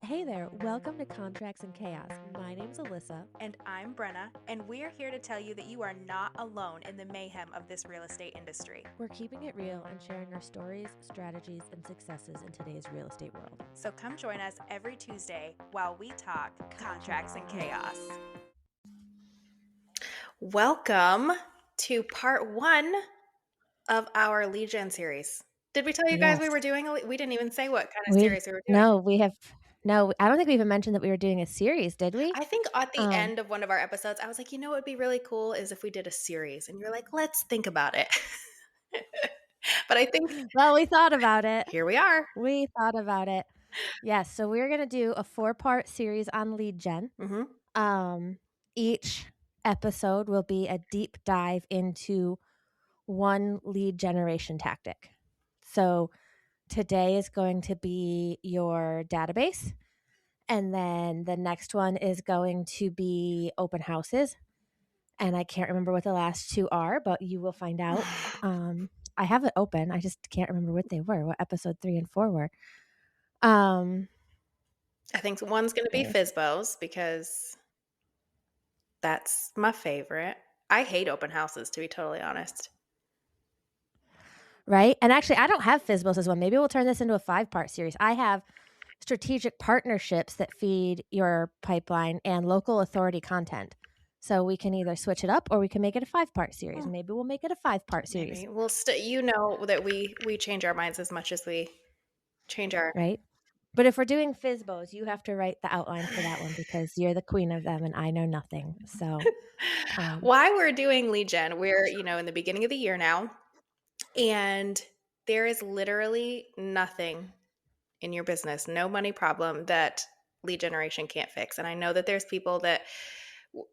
Hey there, welcome to Contracts and Chaos. My name's Alyssa. And I'm Brenna, and we're here to tell you that you are not alone in the mayhem of this real estate industry. We're keeping it real and sharing our stories, strategies, and successes in today's real estate world. So come join us every Tuesday while we talk contracts and chaos. Welcome to part 1 of our lead gen series. Did we tell you guys we were doing we didn't even say what kind of series we were doing. No, I don't think we even mentioned that we were doing a series, did we? I think at the end of one of our episodes, I was like, what would be really cool is if we did a series. And you're like, let's think about it. But I think Well, we thought about it. Here we are. We thought about it. Yes, so we're going to do a 4-part series on lead gen. Each episode will be a deep dive into one lead generation tactic. So today is going to be your database. And then the next one is going to be open houses. And I can't remember what the last 2 are, but you will find out. I have it open. I just can't remember what they were, what episode 3 and 4 were. I think one's going to be FSBOs because that's my favorite. I hate open houses, to be totally honest. Right? And actually, I don't have FSBOs as well. Maybe we'll turn this into a 5-part series. I have strategic partnerships that feed your pipeline and local authority content. So we can either switch it up or we can make it a 5-part series. Maybe we'll make it a 5-part series. Maybe. We'll you know that we change our minds as much as we change our right. But if we're doing FSBOs, you have to write the outline for that one because you're the queen of them and I know nothing. So why we're doing lead gen, we're in the beginning of the year now, and there is literally nothing in your business, no money problem that lead generation can't fix. And I know that there's people that,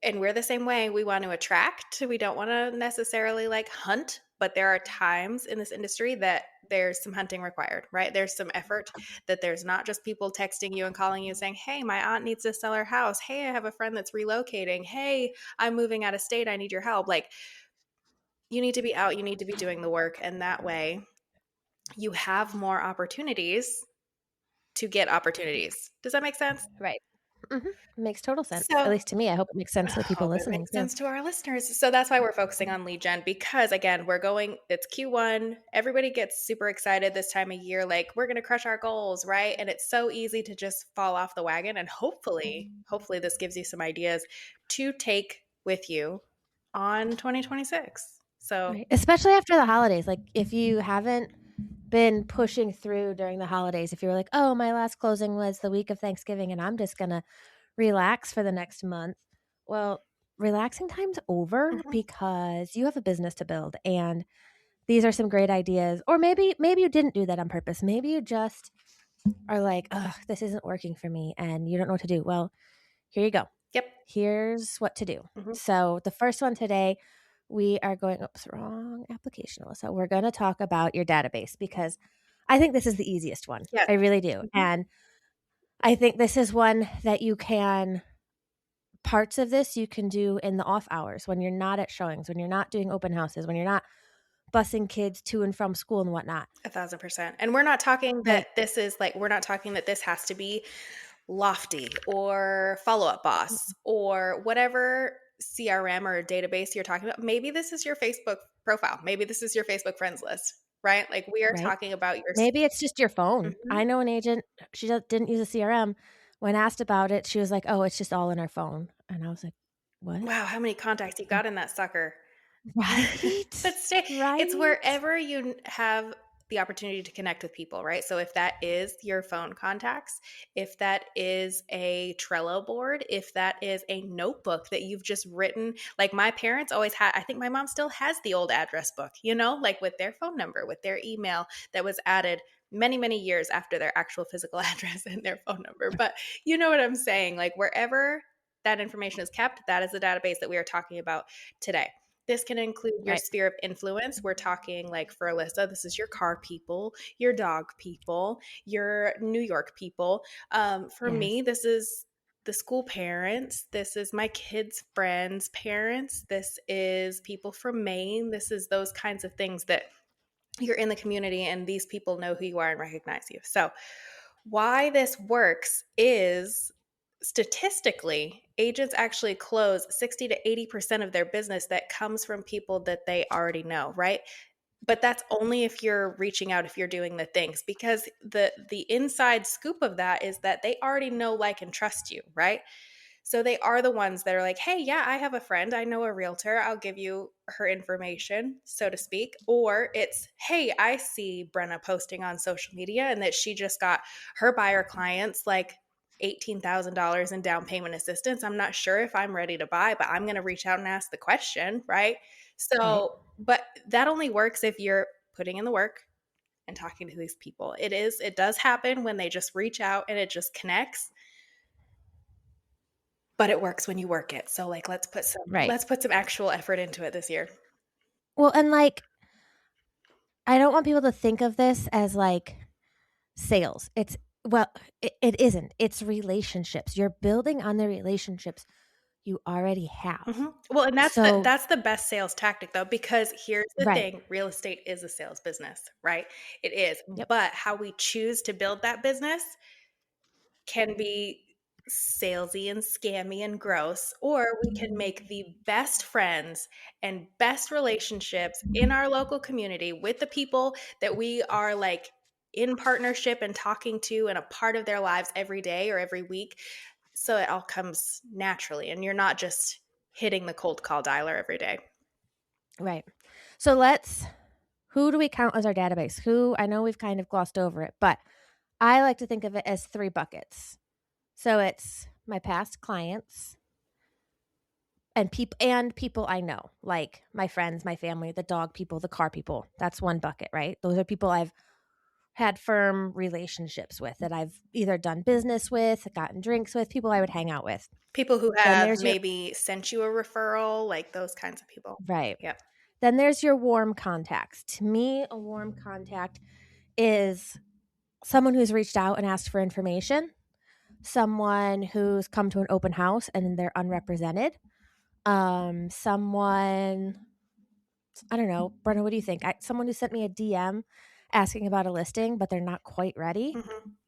and we're the same way, we want to attract, we don't want to necessarily like hunt, but there are times in this industry that there's some hunting required, right? There's some effort, that there's not just people texting you and calling you saying, hey, my aunt needs to sell her house. Hey, I have a friend that's relocating. Hey, I'm moving out of state. I need your help. Like, you need to be out, you need to be doing the work. And that way you have more opportunities to get opportunities. Does that make sense? Right. Mm-hmm. Makes total sense. At least to me. I hope it makes sense to the people listening. It makes sense to our listeners. So that's why we're focusing on lead gen, because again, it's Q1. Everybody gets super excited this time of year. Like, we're going to crush our goals, right? And it's so easy to just fall off the wagon. And hopefully this gives you some ideas to take with you on 2026. So, right. Especially after the holidays, like if you haven't been pushing through during the holidays, if you were like, oh, my last closing was the week of Thanksgiving and I'm just going to relax for the next month. Well, relaxing time's over because you have a business to build and these are some great ideas. Or maybe you didn't do that on purpose. Maybe you just are like, oh, this isn't working for me and you don't know what to do. Well, here you go. Yep. Here's what to do. So the first one today, we are going, wrong application, Alyssa. We're going to talk about your database because I think this is the easiest one. Yes. I really do. And I think this is one that parts of this you can do in the off hours when you're not at showings, when you're not doing open houses, when you're not busing kids to and from school and whatnot. 1,000%. And we're not talking that we're not talking that this has to be Lofty or Follow-Up Boss or whatever CRM or database you're talking about. Maybe this is your Facebook profile. Maybe this is your Facebook friends list, right? Like, we are talking about your... Maybe it's just your phone. I know an agent, she didn't use a CRM. When asked about it, she was like, oh, it's just all in our phone. And I was like, what? Wow, how many contacts you got in that sucker. Right. But it's wherever you have the opportunity to connect with people, right? So if that is your phone contacts, if that is a Trello board, if that is a notebook that you've just written, like my parents always had, I think my mom still has the old address book, like with their phone number, with their email that was added many, many years after their actual physical address and their phone number. But you know what I'm saying? Like, wherever that information is kept, that is the database that we are talking about today. This can include your sphere of influence. We're talking, like, for Alyssa, this is your car people, your dog people, your New York people. For me, this is the school parents. This is my kids' friends' parents. This is people from Maine. This is those kinds of things that you're in the community and these people know who you are and recognize you. So Why this works is statistically, agents actually close 60 to 80% of their business that comes from people that they already know, right? But that's only if you're reaching out, if you're doing the things, because the inside scoop of that is that they already know, like, and trust you, right? So they are the ones that are like, hey, yeah, I have a friend. I know a realtor. I'll give you her information, so to speak. Or it's, hey, I see Brenna posting on social media and that she just got her buyer clients like $18,000 in down payment assistance. I'm not sure if I'm ready to buy, but I'm going to reach out and ask the question, right? Right. So, but that only works if you're putting in the work and talking to these people. It does happen when they just reach out and it just connects, but it works when you work it. So like Right. let's put some actual effort into it this year. Well, and like I don't want people to think of this as like sales. Well, it isn't. It's relationships. You're building on the relationships you already have. Well, and So, that's the best sales tactic though, because here's the right. thing, real estate is a sales business, right? It is. Yep. But how we choose to build that business can be salesy and scammy and gross, or we can make the best friends and best relationships in our local community with the people that we are like in partnership and talking to and a part of their lives every day or every week. So it all comes naturally and you're not just hitting the cold call dialer every day. Right. So who do we count as our database? Who, I know we've kind of glossed over it, but I like to think of it as three buckets. So it's my past clients and people I know, like my friends, my family, the dog people, the car people. That's one bucket, right? Those are people I've had firm relationships with that I've either done business with, gotten drinks with, people I would hang out with. People who Then have there's your maybe sent you a referral, like those kinds of people. right. Yep. Then there's your warm contacts. To me, a warm contact is someone who's reached out and asked for information, someone who's come to an open house and they're unrepresented, someone, I don't know, Brenna, what do you think? Someone who sent me a DM asking about a listing, but they're not quite ready.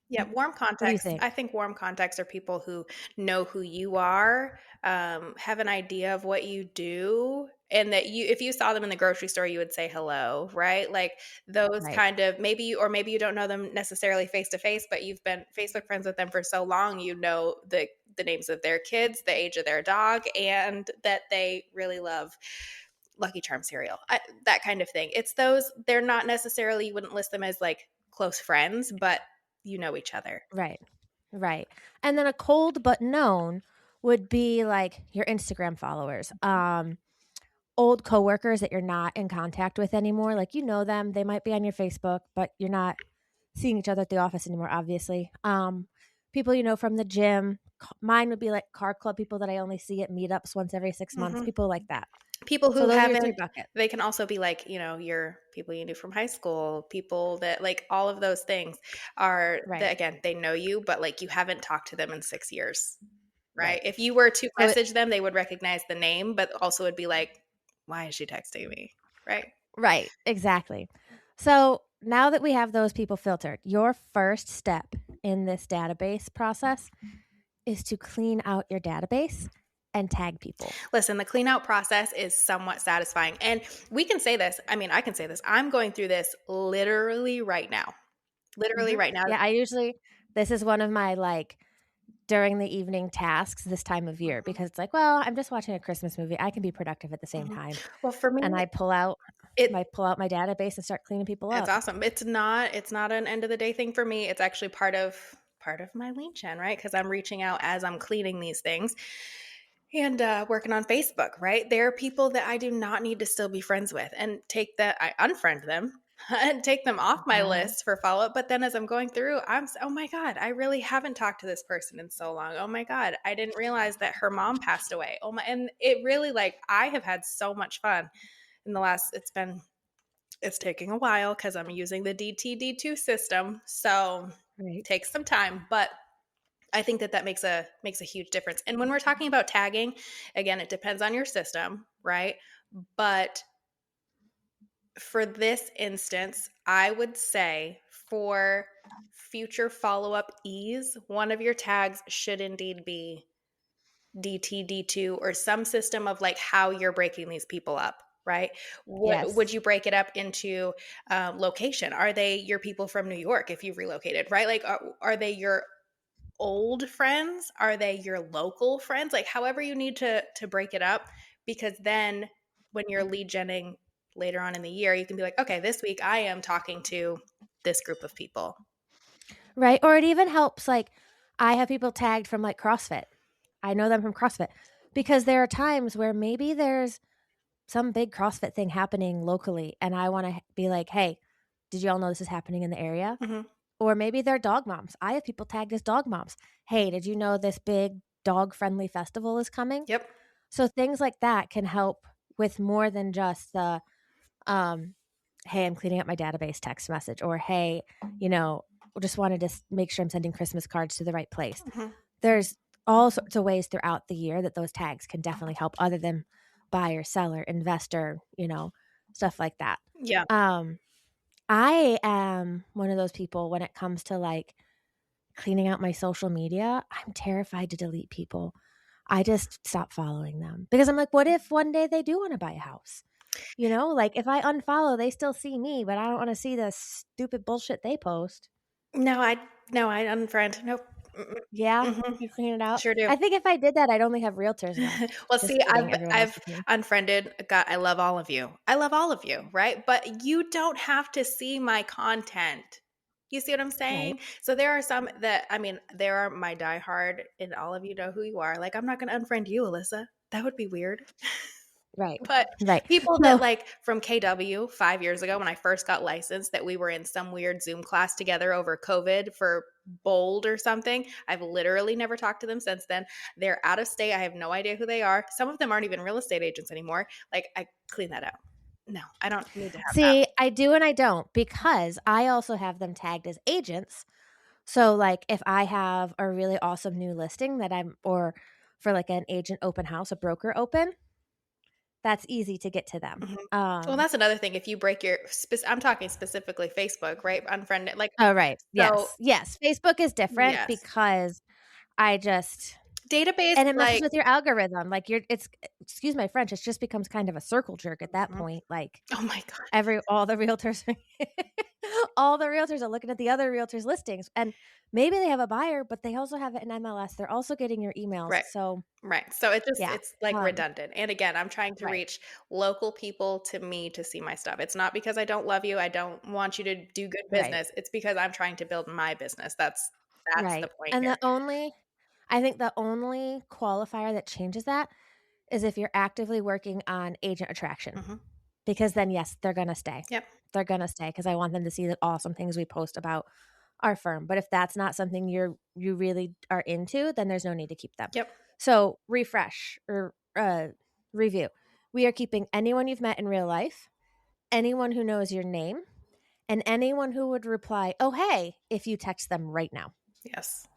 Yeah, warm What do you contacts. think? I think warm contacts are people who know who you are, have an idea of what you do, and that if you saw them in the grocery store, you would say hello, right? Like those Right, kind of or maybe you don't know them necessarily face to face, but you've been Facebook friends with them for so long, you know the names of their kids, the age of their dog, and that they really love Lucky Charm cereal, that kind of thing. It's those, they're not necessarily, you wouldn't list them as like close friends, but you know each other. right, right. And then a cold but known would be like your Instagram followers, old coworkers that you're not in contact with anymore. Like you know them, they might be on your Facebook, but you're not seeing each other at the office anymore, obviously. People you know from the gym. Mine would be like car club people that I only see at meetups once every 6 months, hmm people like that. People So who those are your three haven't, buckets. they can also be like, your people you knew from high school, people that like all of those things are that, Right, again, they know you, but like you haven't talked to them in 6 years, right? right. If you were to So it, message them, they would recognize the name, but also would be like, why is she texting me? Right. right, exactly. So now that we have those people filtered, your first step in this database process is to clean out your database and tag people. Listen, the clean out process is somewhat satisfying. And we can say this. I mean, I can say this. I'm going through this literally right now. Literally Mhm. right now. Yeah, this is one of my like during the evening tasks this time of year Mhm, because it's like, well, I'm just watching a Christmas movie. I can be productive at the same mhm. time. Well, for And me, I it pull out my database and start cleaning people it's up. awesome. It's not an end of the day thing for me. It's actually part of my lead gen, right? Because I'm reaching out as I'm cleaning these things. And working on Facebook, right? There are people that I do not need to still be friends with, and I unfriend them and take them off my Uh-huh. list for follow up. But then as I'm going through, oh my God, I really haven't talked to this person in so long. Oh my God, I didn't realize that her mom passed away. Oh my, and it really, like, I have had so much fun in the last, it's taking a while because I'm using the DTD2 system. So Right. takes some time, but I think that makes a huge difference. And when we're talking about tagging, again, it depends on your system, right? But for this instance, I would say for future follow-up ease, one of your tags should indeed be DTD2 or some system of like how you're breaking these people up, right? Would Yes. you break it up into location? Are they your people from New York if you've relocated, right? Like, are they your old friends? Are they your local friends? Like, however you need to break it up, because then when you're lead genning later on in the year, you can be like, okay, this week I am talking to this group of people. Right, or it even helps, like, I have people tagged from, like, CrossFit. I know them from CrossFit because there are times where maybe there's some big CrossFit thing happening locally, and I wanna be like, "Hey, did y'all know this is happening in the area?" Hmm. Or maybe they're dog moms. I have people tagged as dog moms. "Hey, did you know this big dog-friendly festival is coming?" Yep. So things like that can help with more than just the, um, "Hey, I'm cleaning up my database" text message, or, "Hey, you know, just wanted to make sure I'm sending Christmas cards to the right place." Hmm. There's all sorts of ways throughout the year that those tags can definitely help other than buyer, seller, investor, stuff like that. Yeah. Um, I am one of those people when it comes to, like, cleaning out my social media, I'm terrified to delete people. I just stop following them because I'm like, what if one day they do wanna buy a house? Like, if I unfollow, they still see me, but I don't wanna see the stupid bullshit they post. No, I unfriend. Nope. Mm-mm. Yeah, Mhm. you clean it out? Sure do. I think if I did that, I'd only have realtors left. Well, Just see, kidding, everyone else I've is me. unfriended. God, I love all of you. I love all of you, right? But you don't have to see my content. You see what I'm Right, saying? So there are some that I mean, there are my diehard, and all of you know who you are. Like, I'm not going to unfriend you, Alyssa. That would be weird. right, But right. people that So like from KW 5 years ago when I first got licensed, that we were in some weird Zoom class together over COVID for Bold or something. I've literally never talked to them since then. They're out of state. I have no idea who they are. Some of them aren't even real estate agents anymore. Like, I clean that out. No, I don't need to have that. see, I do and I don't because I also have them tagged as agents. So, like, if I have a really awesome new listing that or for like an agent open house, a broker open, that's easy to get to them. Mhm. Well, that's another thing. If you break your, I'm talking specifically Facebook, right? Unfriend it. Like, Oh, right. so Yes. Yes. Facebook is different yes, because I just database, and it messes like, with your algorithm. Like excuse my French, it just becomes kind of a circle jerk at that mhm. point. Like Oh my god, all the realtors all the realtors are looking at the other realtors listings and maybe they have a buyer, but they also have it in MLS. They're also getting your emails. right. So, Right. So yeah. it's like Um, redundant. And again, I'm trying to right. reach local people to me to see my stuff. It's not because I don't love you. I don't want you to do good Right. business. It's because I'm trying to build my business. That's the Right. point And here. I think the only qualifier that changes that is if you're actively working on agent attraction. Hmm. Because then, yes, they're gonna stay. Yep. They're gonna stay because I want them to see the awesome things we post about our firm. But if that's not something you really are into, then there's no need to keep them. Yep. So refresh or review. We are keeping anyone you've met in real life, anyone who knows your name, and anyone who would reply, "Oh hey," if you text them right now. Yes.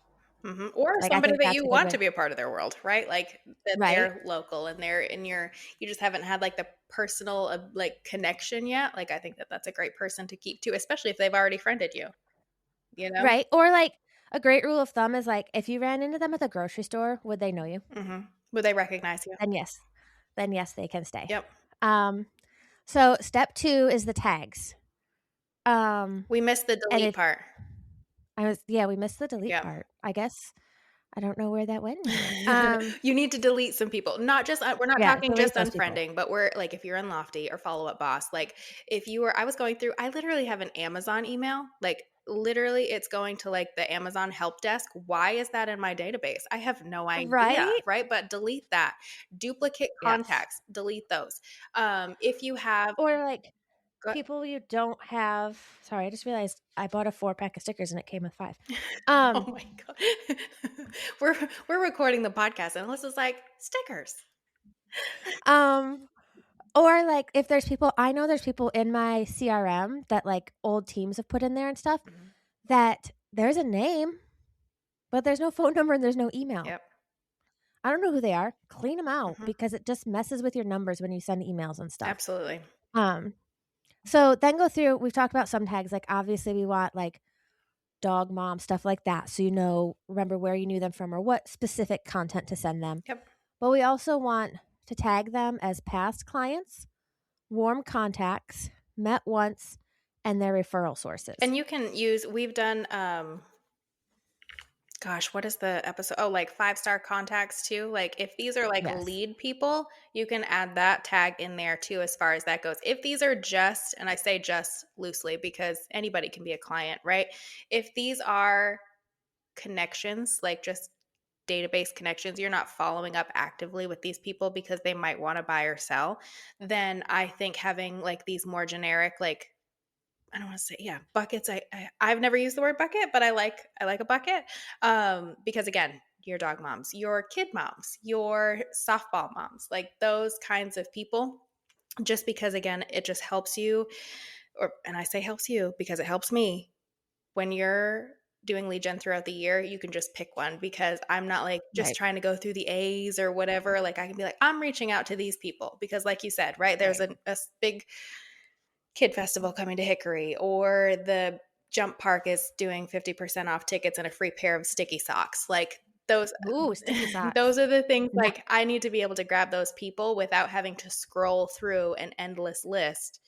Or Like I somebody think that that's you a good want to way, be a part of their world, right? Like that right? they're local and they're in your, you just haven't had like the personal like connection yet. Like, I think that that's a great person to keep too, especially if they've already friended you, you know? Right. Or like a great rule of thumb is like if you ran into them at the grocery store, would they know you? Hmm. Would they recognize you? Then yes. Then yes, they can stay. Yep. Um, so step 2 is the tags. Um, We missed the and delete if part. yeah, we missed the delete Yep. part. I guess I don't know where that went anymore. You need to delete some people. Not just we're not Yeah, talking delete just those people. unfriending, but we're like if you're in Lofty or Follow Up Boss, like if you were I was going through, I literally have an Amazon email. Like literally it's going to like the Amazon help desk. Why is that in my database? I have no idea, Right? right? But delete that. Duplicate Yes. contacts, delete those. If you have Or like go- people you don't have sorry, I just realized I bought a 4-pack of stickers and it came with 5. oh Um, my god. We're recording the podcast and Alyssa's like, stickers. um Or, like, if there's people I know there's people in my CRM that, like, old teams have put in there and stuff Mhm. that there's a name, but there's no phone number and there's no email. Yep. I don't know who they are. Clean them out Mhm. because it just messes with your numbers when you send emails and stuff. Absolutely. Um, So then go through, we've talked about some tags, like obviously we want like dog mom, stuff like that. So you know, remember where you knew them from or what specific content to send them. Yep. But we also want to tag them as past clients, warm contacts, met once, and their referral sources. And you can use, we've done, gosh, what is the episode? Oh, like 5-star contacts too. Like if these are like Yes. lead people, you can add that tag in there too, as far as that goes. If these are just, and I say just loosely because anybody can be a client, right? If these are connections, like just database connections, you're not following up actively with these people because they might want to buy or sell, then I think having like these more generic, like, I don't want to say, yeah, buckets. I've never used the word bucket, but I like a bucket, because again, your dog moms, your kid moms, your softball moms, like those kinds of people. Just because again, it just helps you, or and I say helps you because it helps me when you're doing lead gen throughout the year. You can just pick one because I'm not like just Right. trying to go through the A's or whatever. Like I can be like, I'm reaching out to these people because, like you said, right, there's Right. a big kid festival coming to Hickory, or the jump park is doing 50% off tickets and a free pair of sticky socks. Like those Ooh, sticky those socks. are the things, No, like I need to be able to grab those people without having to scroll through an endless list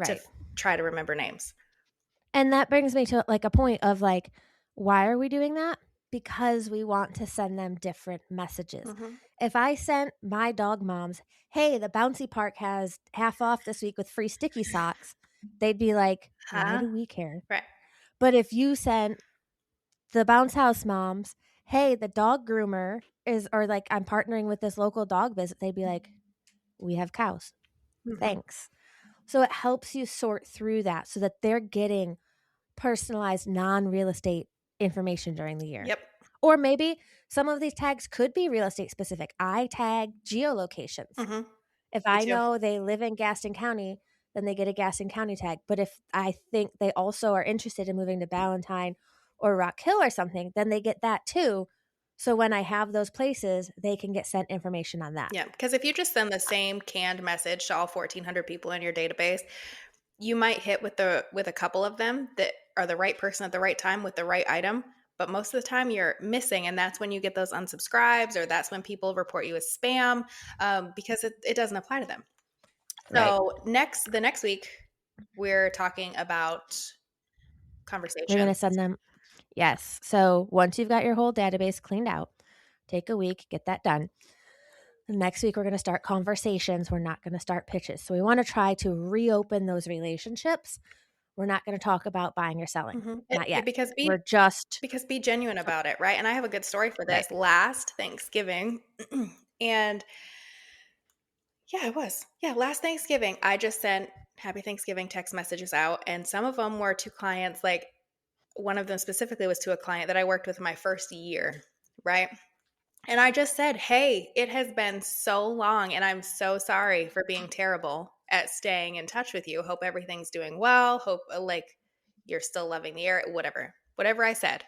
to right. try to remember names. And that brings me to like a point of like, why are we doing that? Because we want to send them different messages. Mhm. If I sent my dog moms, hey, the bouncy park has half off this week with free sticky socks, they'd be like, why Huh? do we care? Right. But if you sent the bounce house moms, hey, the dog groomer is, or like I'm partnering with this local dog visit, they'd be like, we have cows. Mhm. Thanks. So it helps you sort through that so that they're getting personalized non-real estate information during the year. Yep. Or maybe some of these tags could be real estate specific. I tag geolocations. Mhm. If Me I too. know they live in Gaston County, then they get a Gaston County tag. But if I think they also are interested in moving to Ballantyne or Rock Hill or something, then they get that too. So when I have those places, they can get sent information on that. Yeah, because if you just send the same canned message to all 1,400 people in your database, you might hit with a couple of them that are the right person at the right time with the right item, but most of the time you're missing, and that's when you get those unsubscribes, or that's when people report you as spam, because it doesn't apply to them. Right. So the next week, we're talking about We're going to conversations. send them. Yes. So once you've got your whole database cleaned out, take a week, get that done. Next week, we're going to start conversations. We're not going to start pitches. So we want to try to reopen those relationships. We're not going to talk about buying or selling. Mhm. Not yet. Because We're just be genuine about it, right? And I have a good story for right. this. Last Thanksgiving, and yeah, it was. Yeah, last Thanksgiving, I just sent happy Thanksgiving text messages out, and some of them were to clients. Like one of them specifically was to a client that I worked with my first year, right? And I just said, "Hey, it has been so long, and I'm so sorry for being terrible at staying in touch with you. Hope everything's doing well. Hope like you're still loving the air, whatever I said."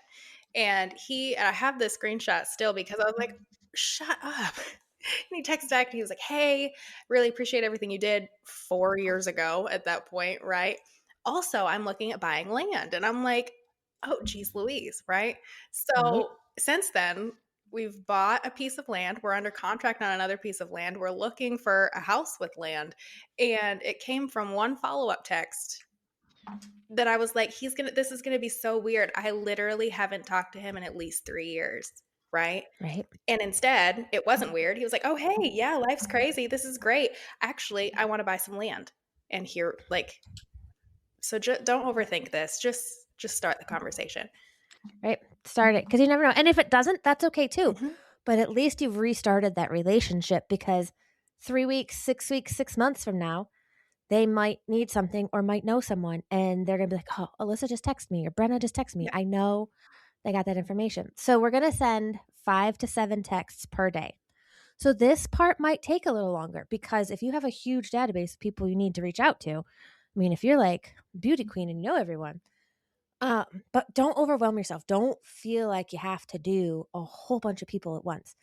And I have this screenshot still because I was like, "Shut up." And he texted back and he was like, "Hey, really appreciate everything you did 4 years ago at that point, right? Also, I'm looking at buying land." And I'm like, "Oh, geez, Louise," right? Right. So since then, we've bought a piece of land. We're under contract on another piece of land. We're looking for a house with land. And it came from one follow up text that I was like, this is gonna be so weird. I literally haven't talked to him in at least 3 years, right? Right. And instead, it wasn't weird. He was like, "Oh, hey, yeah, life's crazy. This is great. Actually, I want to buy some land." And here, like, so don't overthink this. Just start the conversation. Right. Start it because you never know. And if it doesn't, that's okay too. Mhm. But at least you've restarted that relationship because 3 weeks, 6 weeks, 6 months from now, they might need something or might know someone and they're going to be like, oh, Alyssa just texted me or Brenna just texted me. Yeah. I know they got that information. So we're going to send 5 to 7 texts per day. So this part might take a little longer because if you have a huge database of people you need to reach out to, I mean, if you're like beauty queen and you know everyone, but don't overwhelm yourself. Don't feel like you have to do a whole bunch of people at once.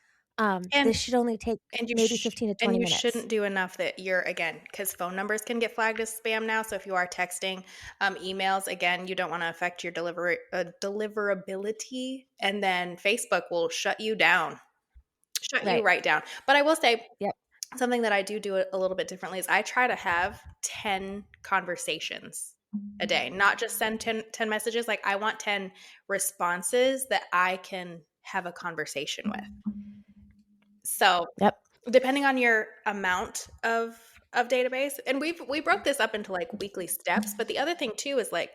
And This should only take and you maybe 15 to and 20 you minutes. shouldn't do enough that you're again because phone numbers can get flagged as spam now. So if you are texting, emails, again, you don't want to affect your deliverability, and then Facebook will shut you Right. right down. But I will say Yep. something that I do a little bit differently is I try to have 10 conversations a day, not just send ten messages. Like I want 10 responses that I can have a conversation with. So Yep. depending on your amount of database, and we broke this up into like weekly steps, but the other thing too is like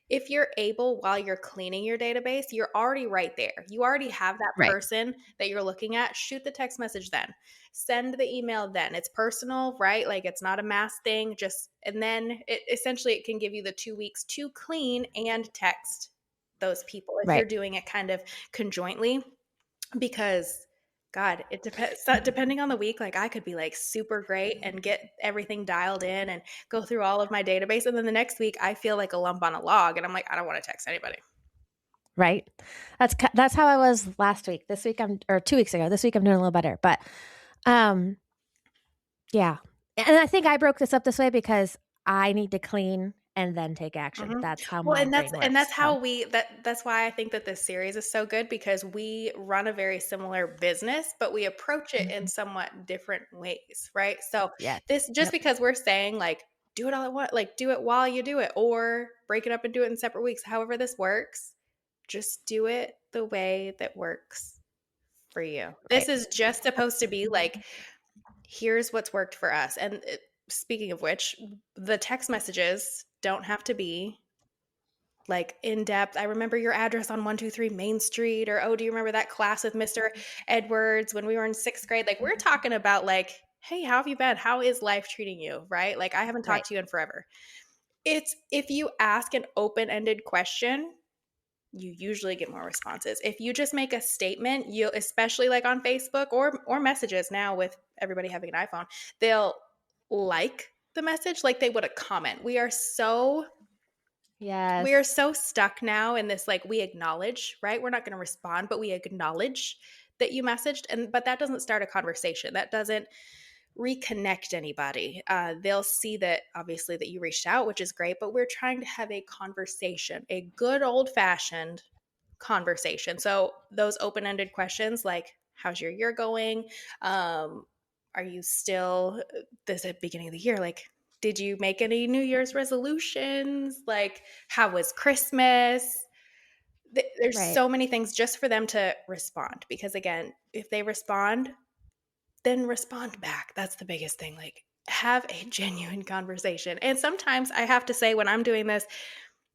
if you're able while you're cleaning your database, you're already right there. You already have that Right. person that you're looking at. Shoot the text message then. Send the email then. It's personal, right? Like it's not a mass thing. Just and then it essentially it can give you the 2 weeks to clean and text those people if you're Right. doing it kind of conjointly because God, it depends. Depending on the week, like I could be like super great and get everything dialed in and go through all of my database. And then the next week, I feel like a lump on a log and I'm like, I don't want to text anybody. Right. That's how I was last week. This week I'm or 2 weeks ago. This week I'm doing a little better. But um yeah. And I think I broke this up this way because I need to clean and then take action. Mhm. That's how Well, my brain and works. that's So, how that's why I think that this series is so good because we run a very similar business, but we approach it in somewhat different ways, right? So yes. this just Yep. because we're saying like do it all at once, like do it while you do it, or break it up and do it in separate weeks. However, this works, just do it the way that works for you. This Right. is just supposed to be like here's what's worked for us. And speaking of which, the text messages don't have to be like in depth. I remember your address on 123 Main Street, or oh, do you remember that class with Mr. Edwards when we were in sixth grade? Like, we're talking about, like, hey, how have you been? How is life treating you? Right? Like, I haven't Right. talked to you in forever. It's if you ask an open ended question, you usually get more responses. If you just make a statement, you especially like on Facebook or messages now with everybody having an iPhone, they'll like the message like they would a comment. We are Yes. so stuck now in this like we acknowledge, right? We're not going to respond, but we acknowledge that you messaged and but that doesn't start a conversation. That doesn't reconnect anybody. They'll see that obviously that you reached out, which is great, but we're trying to have a conversation, a good old fashioned conversation. So those open ended questions like, how's your year going? Are you still this at the beginning of the year? Like, did you make any New Year's resolutions? Like, how was Christmas? There's Right. so many things just for them to respond because again, if they respond, then respond back. That's the biggest thing. Like, have a genuine conversation. And sometimes I have to say, when I'm doing this,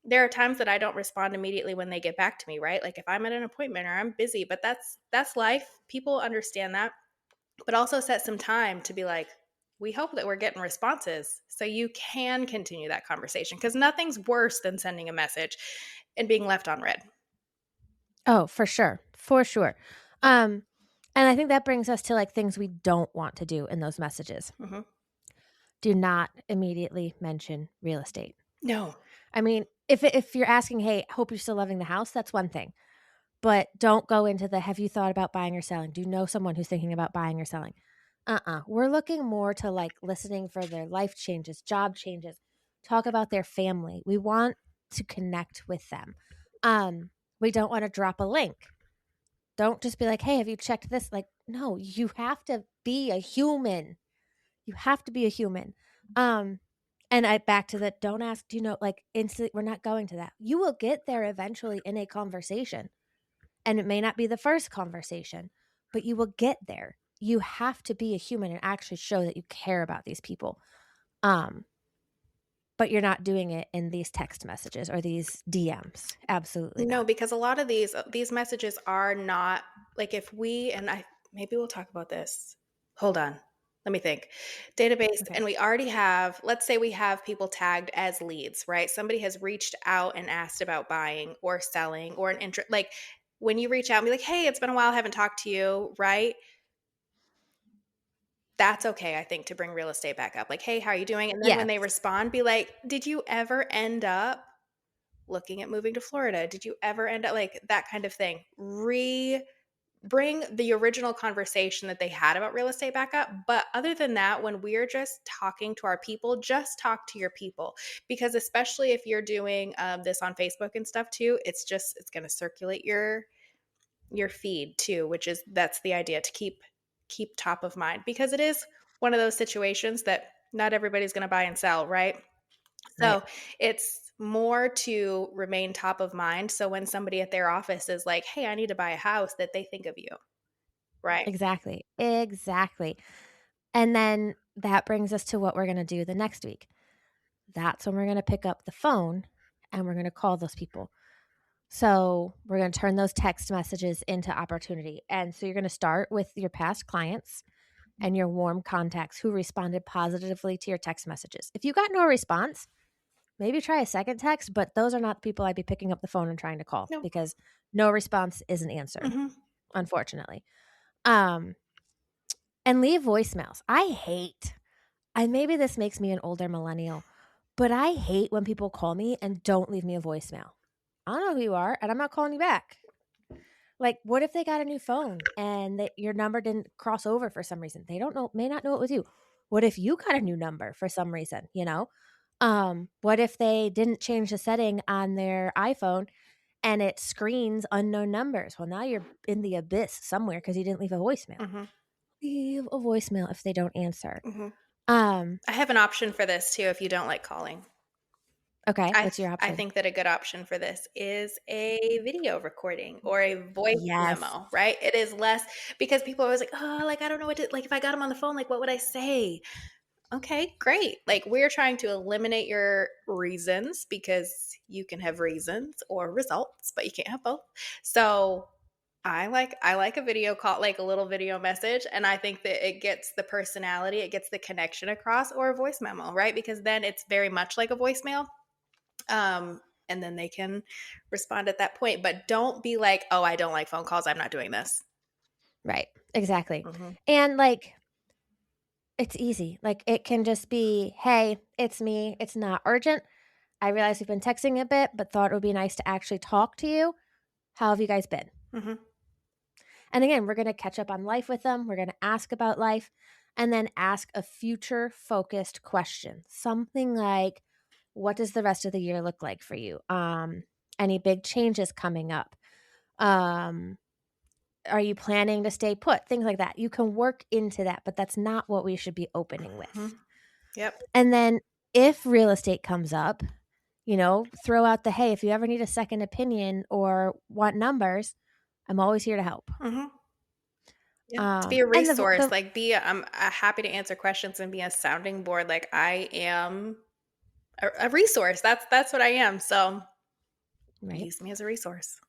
there are times that I don't respond immediately when they get back to me, right? Like if I'm at an appointment or I'm busy, but that's life. People understand that. But also set some time to be like, we hope that we're getting responses so you can continue that conversation because nothing's worse than sending a message and being left on red. Oh, for sure. For sure. Um, and I think that brings us to like things we don't want to do in those messages. Hmm. Do not immediately mention real estate. No. I mean, if you're asking, "Hey, hope you're still loving the house," that's one thing. But don't go into the, "Have you thought about buying or selling? Do you know someone who's thinking about buying or selling?" We're looking more to like listening for their life changes, job changes, talk about their family. We want to connect with them. We don't want to drop a link. Don't just be like, "Hey, have you checked this?" Like, no, you have to be a human. You have to be a human. Um, and I back to the don't ask, do you know, like instantly, we're not going to that. You will get there eventually in a conversation. And it may not be the first conversation, but you will get there. You have to be a human and actually show that you care about these people. Um, but you're not doing it in these text messages or these DMs. Absolutely No, not. because a lot of these messages are not like if we and I maybe we'll talk about this. Hold on. Let me think. Database Okay. and we already have let's say we have people tagged as leads, right? Somebody has reached out and asked about buying or selling or an interest like when you reach out and be like, "Hey, it's been a while, I haven't talked to you," right? That's okay, I think, to bring real estate back up. Like, "Hey, how are you doing?" And then when Yes. they respond, be like, "Did you ever end up looking at moving to Florida? Did you ever end up like that kind of thing?" bring the original conversation that they had about real estate back up. But other than that, when we're just talking to our people, just talk to your people. Because especially if you're doing this on Facebook and stuff too, it's going to circulate your feed too, which is that's the idea, to keep top of mind, because it is one of those situations that not everybody's going to buy and sell, right? Right. So it's more to remain top of mind. So when somebody at their office is like, hey, I need to buy a house, that they think of you. Right. Exactly. Exactly. And then that brings us to what we're gonna do the next week. That's when we're gonna pick up the phone and we're gonna call those people. So we're gonna turn those text messages into opportunity. And so you're gonna start with your past clients and your warm contacts who responded positively to your text messages. If you got no response, maybe try a second text, but those are not the people I'd be picking up the phone and trying to call No. because no response is an answer, Mhm. unfortunately. Um, and leave voicemails. And maybe this makes me an older millennial, but I hate when people call me and don't leave me a voicemail. I don't know who you are, and I'm not calling you back. Like, what if they got a new phone and your number didn't cross over for some reason? They don't know, may not know it was you. What if you got a new number for some reason, you know? What if they didn't change the setting on their iPhone and it screens unknown numbers? Well, now you're in the abyss somewhere because you didn't leave a voicemail. Mhm. Leave a voicemail if they don't answer. Mhm. Um, I have an option for this too if you don't like calling. okay, I what's your I option? think that a good option for this is a video recording or a voice Yes. memo, right? It is less, because people are always like, "Oh, like I don't know what to, like if I got them on the phone, like what would I say?" Okay, great. Like we're trying to eliminate your reasons, because you can have reasons or results, but you can't have both. So I like a video call, like a little video message, and I think that it gets the personality, it gets the connection across, or a voice memo, right? Because then it's very much like a voicemail. Um and then they can respond at that point, but don't be like, "Oh, I don't like phone calls. I'm not doing this." Right. Exactly. Mhm. And like it's easy. Like it can just be, "Hey, it's me. It's not urgent. I realize we've been texting a bit, but thought it would be nice to actually talk to you. How have you guys been?" Mhm. And again, we're going to catch up on life with them. We're going to ask about life and then ask a future focused question. Something like, what does the rest of the year look like for you? Any big changes coming up? Um, are you planning to stay put? Things like that. You can work into that, but that's not what we should be opening with. Mhm. Yep. And then if real estate comes up, throw out the, hey, if you ever need a second opinion or want numbers, I'm always here to help. Mhm. Yeah, to be a And resource, the like, I'm happy to answer questions and be a sounding board, like, I am a resource, that's what I am, so right. use me as a resource.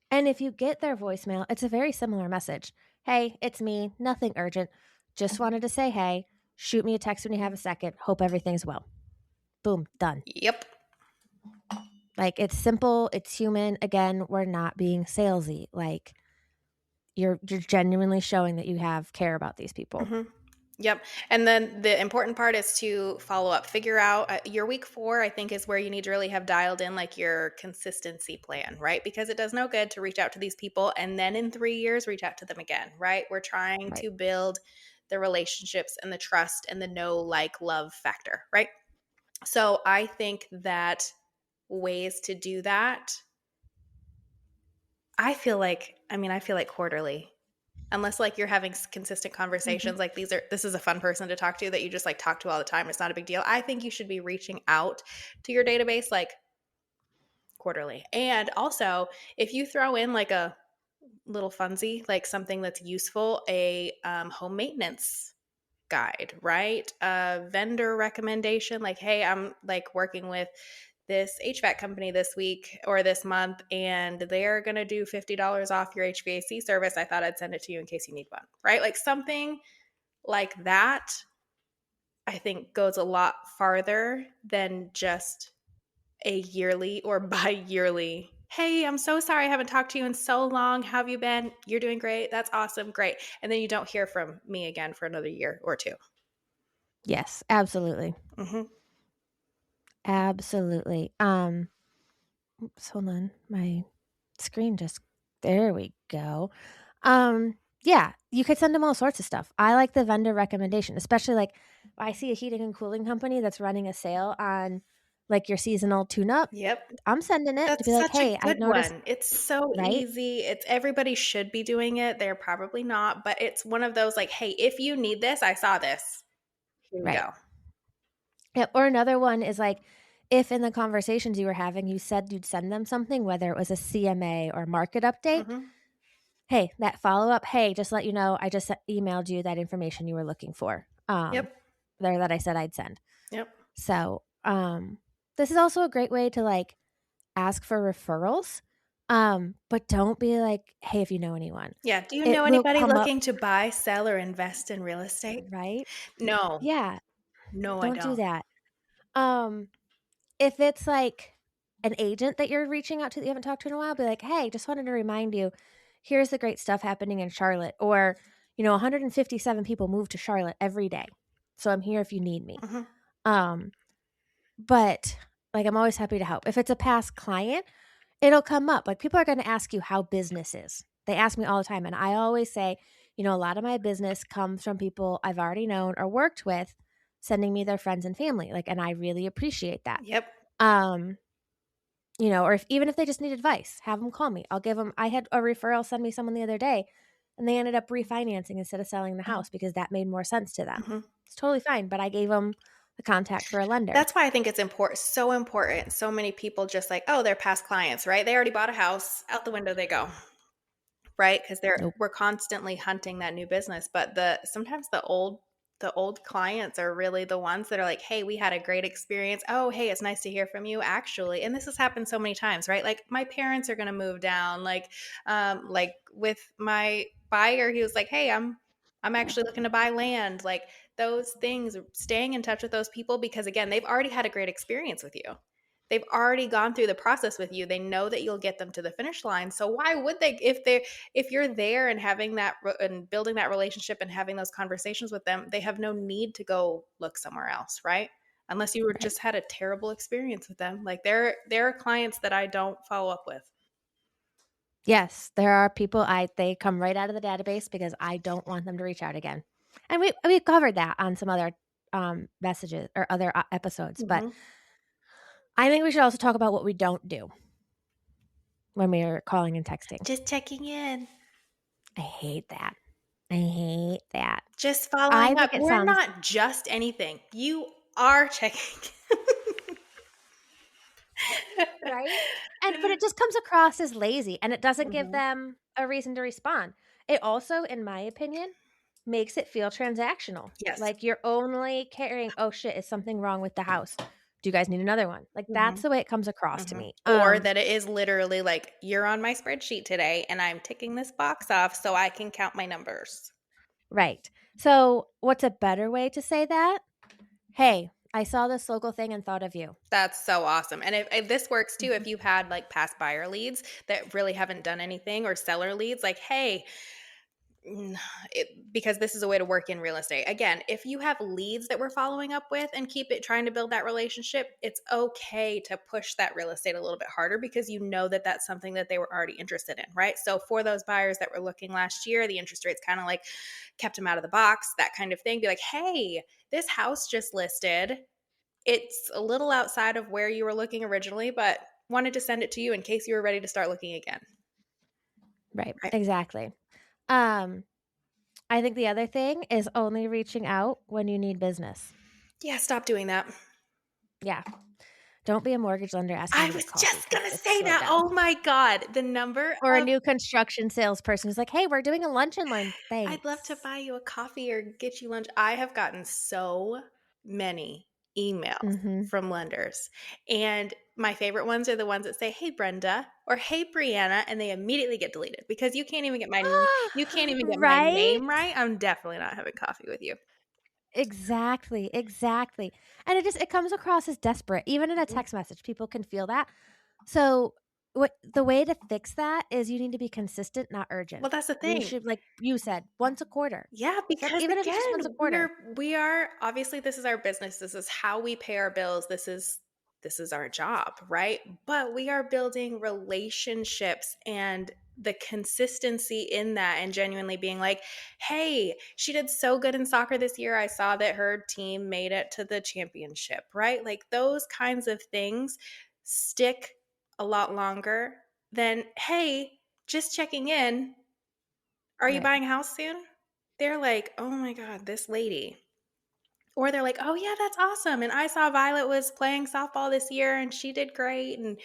And if you get their voicemail, it's a very similar message. Hey, it's me, nothing urgent. Just wanted to say hey. Shoot me a text when you have a second. Hope everything's well. Boom, done. Yep. Like it's simple, it's human. Again, we're not being salesy. Like you're genuinely showing that you have care about these people. Mhm. Yep, and then the important part is to follow up. Figure out, your week 4, I think, is where you need to really have dialed in, like, your consistency plan, right? Because it does no good to reach out to these people and then in 3 years reach out to them again, right? We're trying Right. to build the relationships and the trust and the know, like, love factor, right? So I think that ways to do that, I feel like quarterly. Unless like you're having consistent Mhm. conversations, like this is a fun person to talk to that you just like talk to all the time. It's not a big deal. I think you should be reaching out to your database like quarterly. And also, if you throw in like a little funsy, like something that's useful, a home maintenance guide, right? A vendor recommendation, like, hey, I'm like working with this HVAC company this week or this month, and they're going to do $50 off your HVAC service. I thought I'd send it to you in case you need one, right? Like something like that, I think goes a lot farther than just a yearly or bi yearly. Hey, I'm so sorry I haven't talked to you in so long. How have you been? You're doing great. That's awesome. Great. And then you don't hear from me again for another year or two. Yes, absolutely. Hmm. Absolutely. Oops, hold on. My screen just there we go. Yeah, you could send them all sorts of stuff. I like the vendor recommendation, especially, like, I see a heating and cooling company that's running a sale on, like, your seasonal tune-up. Yep. I'm sending it to be That's like, such a "Hey, I good noticed." one. It's so Right? easy. It's everybody should be doing it. They're probably not, but it's one of those like, "Hey, if you need this, I saw this. Here we Right. go." Yep, or another one is, like, if in the conversations you were having, you said you'd send them something, whether it was a CMA or market update, Mhm. hey, that follow-up, "Hey, just let you know, I just emailed you that information you were looking for, Yep. there that I said I'd send." Yep. So, this is also a great way to, like, ask for referrals, but don't be like, "Hey, if you know anyone." Yeah. Do you It know will anybody come up, looking to buy, sell, or invest in real estate? right? No. Yeah, No, I don't do don't. that. Um, if it's, like, an agent that you're reaching out to that you haven't talked to in a while, be like, "Hey, just wanted to remind you, here's the great stuff happening in Charlotte," or, 157 people move to Charlotte every day, so I'm here if you need me. Mhm. Um, but, like, I'm always happy to help. If it's a past client, it'll come up, like, people are gonna ask you how business is. They ask me all the time, and I always say, "A lot of my business comes from people I've already known or worked with sending me their friends and family," like, and I really appreciate that. Yep. Um, or if even if they just need advice, have them call me. I'll give them. I had a referral send me someone the other day, and they ended up refinancing instead of selling the Mhm. house because that made more sense to them. Mhm. It's totally fine, but I gave them the contact for a lender. That's why I think it's important, so important. So many people just like, "Oh, they're past clients, right? They already bought a house. Out the window they go." Right? Because Nope. we're constantly hunting that new business, but sometimes the old clients are really the ones that are like, "Hey, we had a great experience. Oh, hey, it's nice to hear from you, actually." And this has happened so many times, right? Like my parents are gonna move down. Like with my buyer, he was like, "Hey, I'm actually looking to buy land." Like those things, staying in touch with those people because again, they've already had a great experience with you. They've already gone through the process with you. They know that you'll get them to the finish line. So why would they if you're there and having and building that relationship and having those conversations with them, they have no need to go look somewhere else, right? Unless you were Right. just had a terrible experience with them. Like there are clients that I don't follow up with. Yes, there are people they come right out of the database because I don't want them to reach out again. And we covered that on some other, messages or other, episodes, but Mhm. I think we should also talk about what we don't do when we are calling and texting. Just checking in. I hate that. I hate that. Just I following up. think it We're sounds not just anything. You are checking. right? But it just comes across as lazy, and it doesn't give Mhm. them a reason to respond. It also, in my opinion, makes it feel transactional. Yes. Like you're only caring, "Oh shit, is something wrong with the house? Do you guys need another one?" Like that's Mhm. the way it comes across to Mhm. me. Or that it is literally like, "You're on my spreadsheet today, and I'm ticking this box off so I can count my numbers." Right. So, what's a better way to say that? "Hey, I saw this local thing and thought of you." That's so awesome, and if this works too, if you've had, like, past buyer leads that really haven't done anything or seller leads, like, "Hey, Mm, because this is a way to work in real estate. Again, if you have leads that we're following up with and keep it trying to build that relationship, it's okay to push that real estate a little bit harder because you know that that's something that they were already interested in, right? So for those buyers that were looking last year, the interest rates kind of like kept them out of the box, that kind of thing. Be like, hey, this house just listed. It's a little outside of where you were looking originally, but wanted to send it to you in case you were ready to start looking again, Right, right? exactly. Um, I think the other thing is only reaching out when you need business. Yeah, stop doing that. Yeah. Don't be a mortgage lender asking I to was get coffee just because gonna it's say so that. dumb. Oh my god, the number Or a of new construction salesperson who's like, "Hey, we're doing a lunch and learn." I'd love to Thanks. buy you a coffee or get you lunch. I have gotten so many emails Mhm. from lenders, and my favorite ones are the ones that say, "Hey Brenda," or "Hey Brianna," and they immediately get deleted because you can't even get my Right? name right. I'm definitely not having coffee with you. Exactly, exactly. And it comes across as desperate. Even in a Mhm. text message, people can feel that. So, what the way to fix that is you need to be consistent, not urgent. Well, that's the We thing. should, like you said, once a quarter. Yeah, because Even if it's just once a again, quarter. we are obviously this is our business. This is how we pay our bills. This is our job, right? But we are building relationships and the consistency in that and genuinely being like, hey, she did so good in soccer this year. I saw that her team made it to the championship, right? Like those kinds of things stick a lot longer than, hey, just checking in. Are you Right. buying a house soon? They're like, oh my God, this lady. Or they're like, oh yeah, that's awesome. And I saw Violet was playing softball this year and she did great. And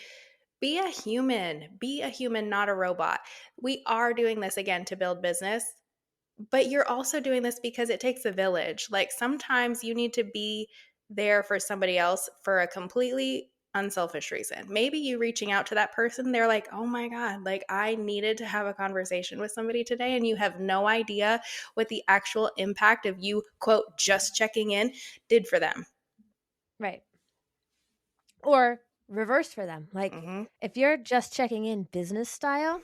be a human, not a robot. We are doing this again to build business, but you're also doing this because it takes a village. Like sometimes you need to be there for somebody else for a completely unselfish reason. Maybe you reaching out to that person, they're like, oh my God, like I needed to have a conversation with somebody today. And you have no idea what the actual impact of you, quote, just checking in did for them. Right. Or reverse for them. Like Mm-hmm. if you're just checking in business style,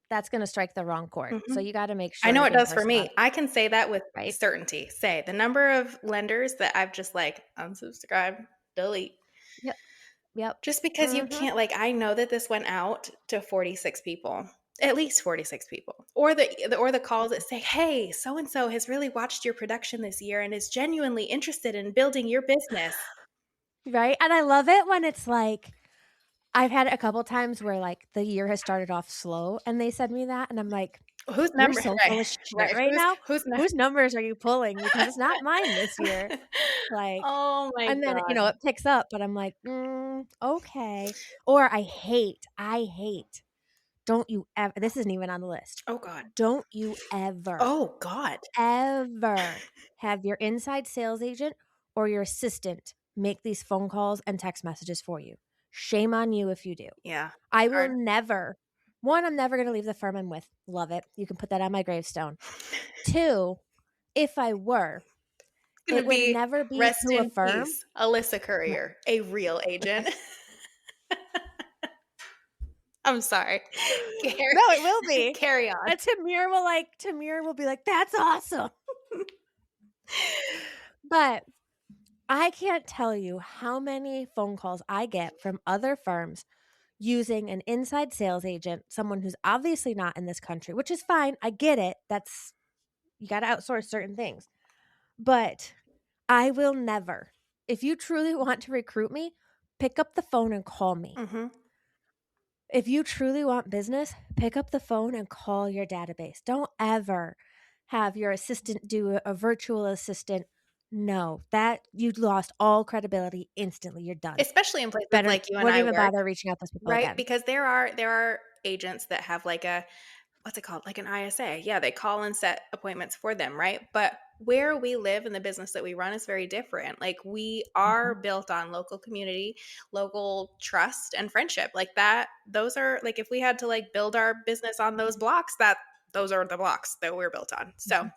that's going to strike the wrong chord. Mm-hmm. So you got to make I sure know to it in does for person me. I can say that with right? certainty. Say the number of lenders that I've just like unsubscribe, delete. Yep. Yep. Just because you Mhm. can't, like, I know that this went out to 46 people, at least 46 people, or the calls that say, "Hey, so and so has really watched your production this year and is genuinely interested in building your business." Right? And I love it when it's like I've had it a couple times where like the year has started off slow and they send me that and I'm like, Whose "You're number? so Right, full of shit right. right now. Who's number? Whose numbers are you pulling? Because it's not mine this year." Like Oh my and then, god. it picks up, but I'm like, okay." Or I hate, don't you ever this isn't even on the list. Oh god. Don't you ever Oh god. ever have your inside sales agent or your assistant make these phone calls and text messages for you. Shame on you if you do. Yeah. I will Hard. never, one, I'm never going to leave the firm I'm with. Love it. You can put that on my gravestone. Two, if I were, It's it gonna would be never be rest to a in firm. peace, Alyssa Right. Courier, a real agent. I'm sorry. Carry, No, it will be. carry on. And Tamir will be like, that's awesome. But I can't tell you how many phone calls I get from other firms using an inside sales agent, someone who's obviously not in this country, which is fine. I get it. That's you got to outsource certain things. But I will never. If you truly want to recruit me, pick up the phone and call me. Mhm. If you truly want business, pick up the phone and call your database. Don't ever have your assistant do a virtual assistant. No, that you lost all credibility instantly. You're done. Especially in places Better like you and wouldn't I even work, bother reaching out to those people right? again. Because there are agents that have like a, what's it called? Like an ISA. Yeah, they call and set appointments for them, right? But where we live and the business that we run is very different. Like we are Mhm. built on local community, local trust and friendship. Like that, those are like if we had to like build our business on those blocks, that those are the blocks that we're built on. So Mhm.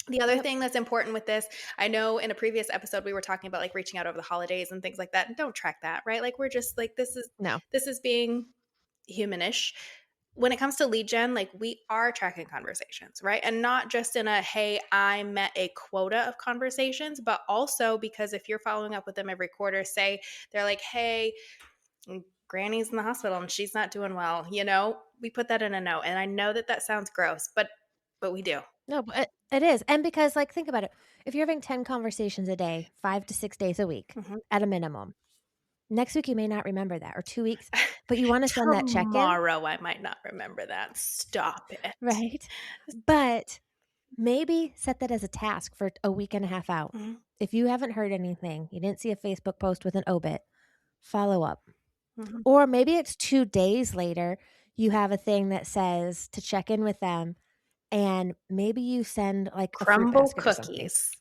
the other Yep. thing that's important with this, I know in a previous episode we were talking about like reaching out over the holidays and things like that. And don't track that, right? Like we're just like No. this is being humanish. When it comes to lead gen, like we are tracking conversations, right? And not just in a, hey, I met a quota of conversations, but also because if you're following up with them every quarter, say they're like, hey, Granny's in the hospital and she's not doing well, we put that in a note. And I know that that sounds gross, but we do. No, but it is. And because, like, think about it. If you're having 10 conversations a day, 5 to 6 days a week Mhm. at a minimum, next week you may not remember that or 2 weeks, but you wanna send that check-in, Tomorrow, I might not remember that. Stop it. right? But maybe set that as a task for a week and a half out. Mhm, If you haven't heard anything, you didn't see a Facebook post with an obit, follow up. mhm. Or maybe it's 2 days later, you have a thing that says to check in with them, and maybe you send, like, a fruit Crumble basket or something. cookies.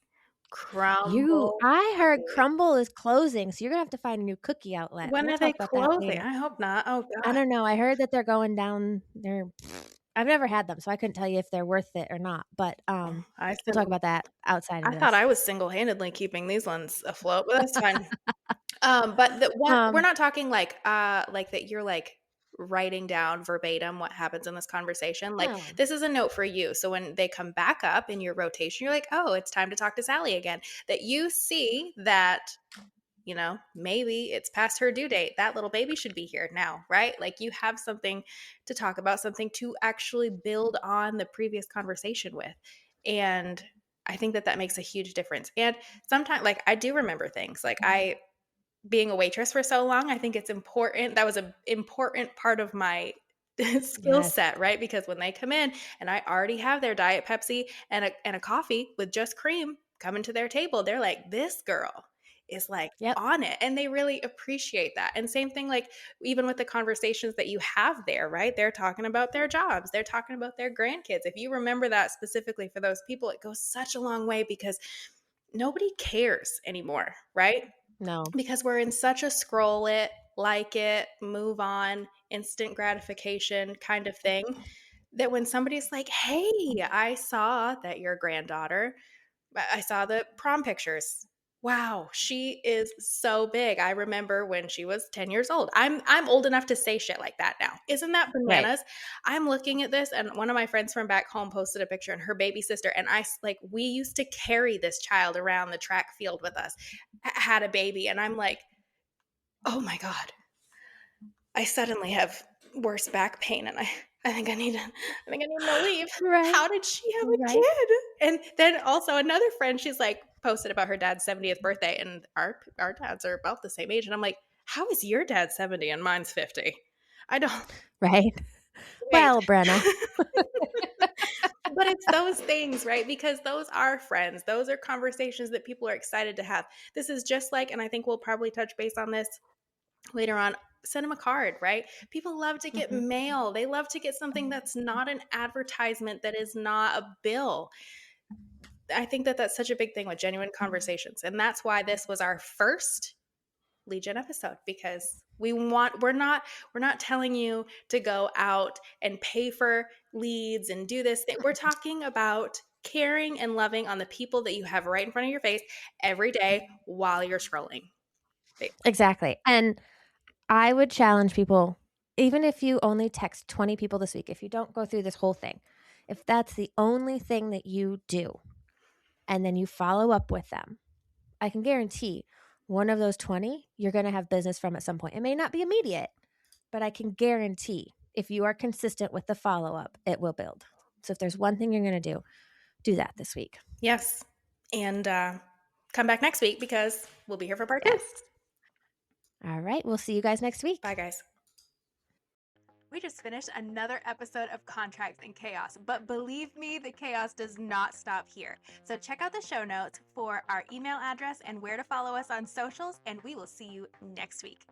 Crumble I heard cookies. Crumble is closing, so you're gonna have to find a new cookie outlet. When We'll are talk they about that closing? later. I hope not. Oh I god. don't know, I heard that they're going down they're I've never had them, so I couldn't tell you if they're worth it or not, but, Oh, we'll talk about that outside of I thought this. I was single-handedly keeping these ones afloat, but that's fine. But the one we're Um, not talking like that you're, like, writing down verbatim what happens in this conversation, like, no. this is a note for you, so when they come back up in your rotation, you're like, "Oh, it's time to talk to Sally again." That you see that maybe it's past her due date. That little baby should be here now, right? Like you have something to talk about, something to actually build on the previous conversation with. And I think that that makes a huge difference. And sometimes, like, I do remember things. Like, being a waitress for so long, I think it's important. That was an important part of my skill Yes. set, right? Because when they come in and I already have their Diet Pepsi and a coffee with just cream coming to their table, they're like, this girl is like Yep. on it. And they really appreciate that. And same thing, like, even with the conversations that you have there, right? They're talking about their jobs, they're talking about their grandkids. If you remember that specifically for those people, it goes such a long way because nobody cares anymore, right? No. Because we're in such a scroll it, like it, move on, instant gratification kind of thing that when somebody's like, hey, I saw that your granddaughter, I saw the prom pictures. Wow, she is so big. I remember when she was 10 years old. I'm old enough to say shit like that now. Isn't that Right. bananas? I'm looking at this and one of my friends from back home posted a picture and her baby sister and like we used to carry this child around the track field with us. Had a baby and I'm like, "Oh my god. I suddenly have worse back pain and I think I need to leave. Right. How did she have a Right. kid?" And then also another friend, she's like posted about her dad's 70th birthday, and our dads are about the same age. And I'm like, how is your dad 70 and mine's 50? I don't Right. wait. Well, Brenna. But it's those things, right? Because those are friends. Those are conversations that people are excited to have. This is just like, and I think we'll probably touch base on this later on, send them a card, right? People love to get Mhm. mail. They love to get something that's not an advertisement, that is not a bill. I think that that's such a big thing with genuine conversations. And that's why this was our first lead gen episode, because we're not telling you to go out and pay for leads and do this thing. We're talking about caring and loving on the people that you have right in front of your face every day while you're scrolling. Exactly. And I would challenge people, even if you only text 20 people this week, if you don't go through this whole thing, if that's the only thing that you do, and then you follow up with them, I can guarantee one of those 20 you're going to have business from at some point. It may not be immediate, but I can guarantee if you are consistent with the follow up, it will build. So if there's one thing you're going to do that this week. Yes. And come back next week because we'll be here for part two. Yes. All right. We'll see you guys next week. Bye, guys. We just finished another episode of Contracts and Chaos, but believe me, the chaos does not stop here. So check out the show notes for our email address and where to follow us on socials, and we will see you next week.